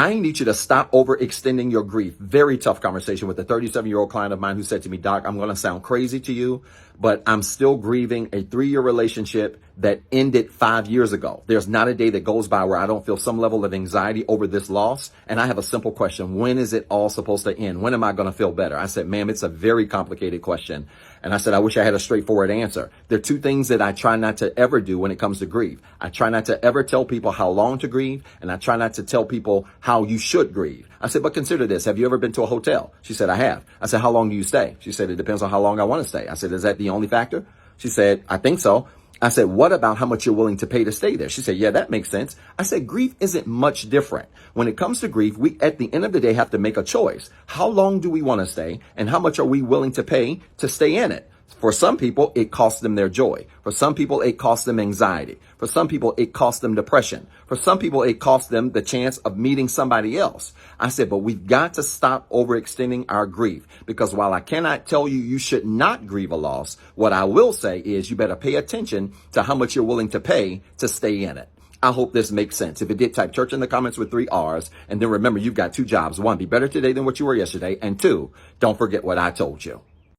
I need you to stop overextending your grief. Very tough conversation with a 37-year-old client of mine who said to me, Doc, I'm going to sound crazy to you, but I'm still grieving a 3-year relationship that ended 5 years ago. There's not a day that goes by where I don't feel some level of anxiety over this loss. And I have a simple question. When is it all supposed to end? When am I going to feel better? I said, ma'am, it's a very complicated question. And I said, I wish I had a straightforward answer. There are 2 things that I try not to ever do when it comes to grief. I try not to ever tell people how long to grieve, and I try not to tell people how you should grieve. I said, but consider this. Have you ever been to a hotel? She said, I have. I said, how long do you stay? She said, it depends on how long I want to stay. I said, is that the only factor? She said, I think so. I said, what about how much you're willing to pay to stay there? She said, yeah, that makes sense. I said, grief isn't much different. When it comes to grief, we, at the end of the day, have to make a choice. How long do we want to stay, and how much are we willing to pay to stay in it? For some people, it costs them their joy. For some people, it costs them anxiety. For some people, it costs them depression. For some people, it costs them the chance of meeting somebody else. I said, but we've got to stop overextending our grief, because while I cannot tell you you should not grieve a loss, what I will say is you better pay attention to how much you're willing to pay to stay in it. I hope this makes sense. If it did, type church in the comments with 3 R's. And then remember, you've got 2 jobs. 1, be better today than what you were yesterday. And 2, don't forget what I told you.